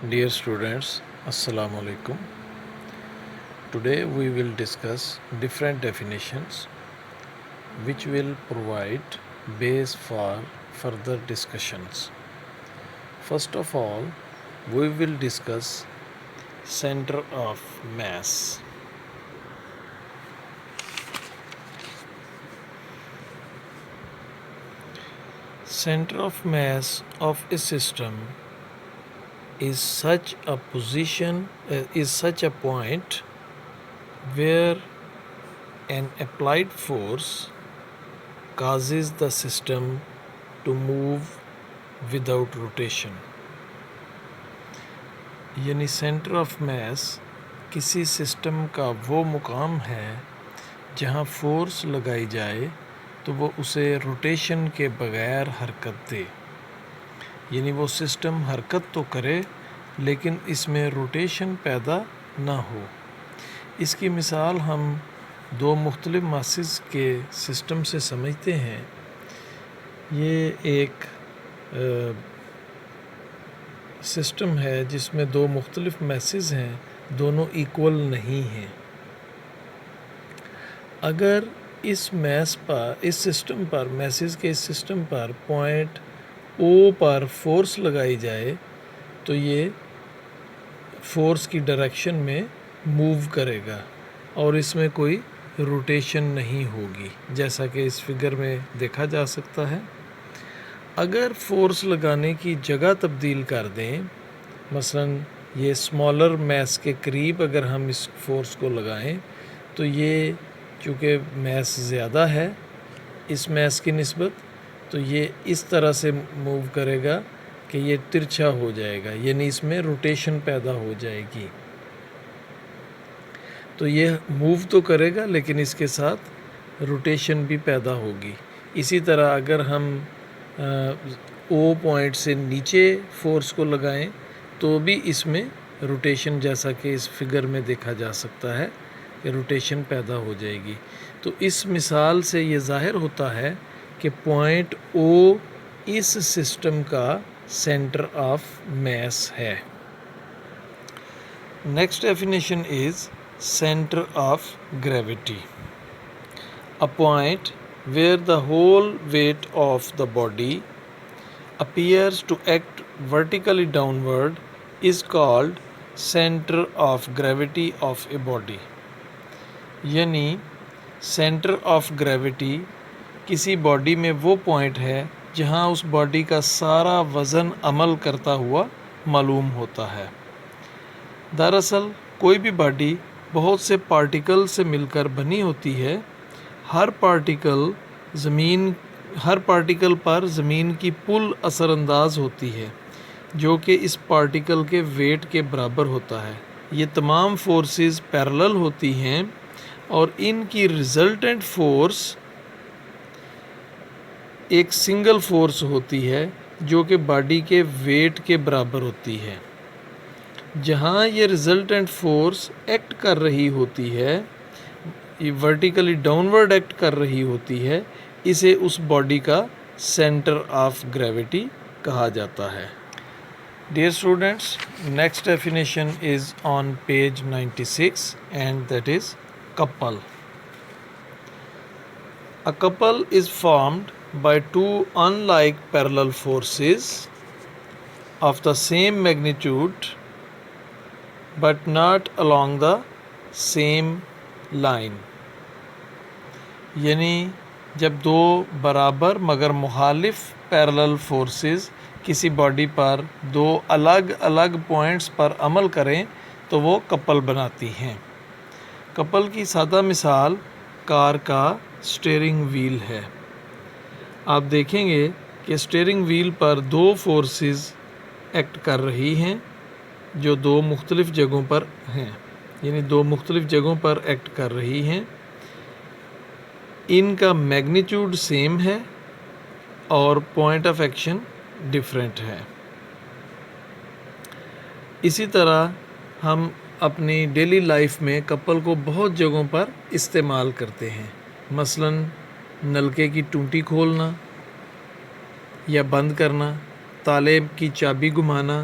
Dear students, Assalamu alaikum. Today we will discuss different definitions which will provide base for further discussions. First of all, we will discuss center of mass. Center of mass of a system is such a point where an applied force causes the system to move without rotation. یعنی centre of mass کسی system کا وہ مقام ہے جہاں force لگائی جائے تو وہ اسے روٹیشن کے بغیر حرکت دے. یعنی وہ سسٹم حرکت تو کرے لیکن اس میں روٹیشن پیدا نہ ہو. اس کی مثال ہم دو مختلف ماسز کے سسٹم سے سمجھتے ہیں. یہ ایک سسٹم ہے جس میں دو مختلف میسز ہیں، دونوں ایکول نہیں ہیں. اگر اس سسٹم پر میسز کے اس سسٹم پر پوائنٹ او پر فورس لگائی جائے تو یہ فورس کی ڈائریکشن میں موو کرے گا اور اس میں کوئی روٹیشن نہیں ہوگی، جیسا کہ اس فگر میں دیکھا جا سکتا ہے. اگر فورس لگانے کی جگہ تبدیل کر دیں، مثلا یہ اسمالر میس کے قریب اگر ہم اس فورس کو لگائیں تو یہ چونکہ میس زیادہ ہے اس میس کی نسبت، تو یہ اس طرح سے موو کرے گا کہ یہ ترچھا ہو جائے گا، یعنی اس میں روٹیشن پیدا ہو جائے گی. تو یہ موو تو کرے گا لیکن اس کے ساتھ روٹیشن بھی پیدا ہوگی. اسی طرح اگر ہم او پوائنٹ سے نیچے فورس کو لگائیں تو بھی اس میں روٹیشن، جیسا کہ اس فگر میں دیکھا جا سکتا ہے کہ روٹیشن پیدا ہو جائے گی. تو اس مثال سے یہ ظاہر ہوتا ہے کہ پوائنٹ او اس سسٹم کا سینٹر آف میس ہے. Next definition is center of gravity. A point where the whole weight of the body appears to act vertically downward is called center of gravity of a body. یعنی center of gravity کسی body میں وہ point ہے جہاں اس body کا سارا وزن عمل کرتا ہوا معلوم ہوتا ہے. دراصل کوئی بھی باڈی بہت سے پارٹیکل سے مل کر بنی ہوتی ہے. ہر پارٹیکل پر زمین کی پل اثر انداز ہوتی ہے جو کہ اس پارٹیکل کے ویٹ کے برابر ہوتا ہے. یہ تمام فورسز پیرلل ہوتی ہیں اور ان کی ریزلٹنٹ فورس ایک سنگل فورس ہوتی ہے جو کہ باڈی کے ویٹ کے برابر ہوتی ہے. جہاں یہ ریزلٹنٹ فورس ایکٹ کر رہی ہوتی ہے، یہ ورٹیکلی ڈاؤنورڈ ایکٹ کر رہی ہوتی ہے، اسے اس باڈی کا سینٹر آف گریویٹی کہا جاتا ہے. Dear students, next definition is on page 96 and that is couple. A couple is formed by two unlike parallel forces of the same magnitude but not along the same line. یعنی جب دو برابر مگر مخالف parallel forces کسی body پر دو الگ الگ points پر عمل کریں تو وہ کپل بناتی ہیں. کپل کی سادہ مثال کار کا اسٹیئرنگ وہیل ہے. آپ دیکھیں گے کہ اسٹیئرنگ وہیل پر دو فورسز ایکٹ کر رہی ہیں جو دو مختلف جگہوں پر ہیں، یعنی دو مختلف جگہوں پر ایکٹ کر رہی ہیں. ان کا میگنیچیوڈ سیم ہے اور پوائنٹ آف ایکشن ڈفرینٹ ہے. اسی طرح ہم اپنی ڈیلی لائف میں کپل کو بہت جگہوں پر استعمال کرتے ہیں. مثلا نلکے کی ٹونٹی کھولنا یا بند کرنا، تالے کی چابی گھمانا،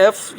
F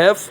F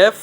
F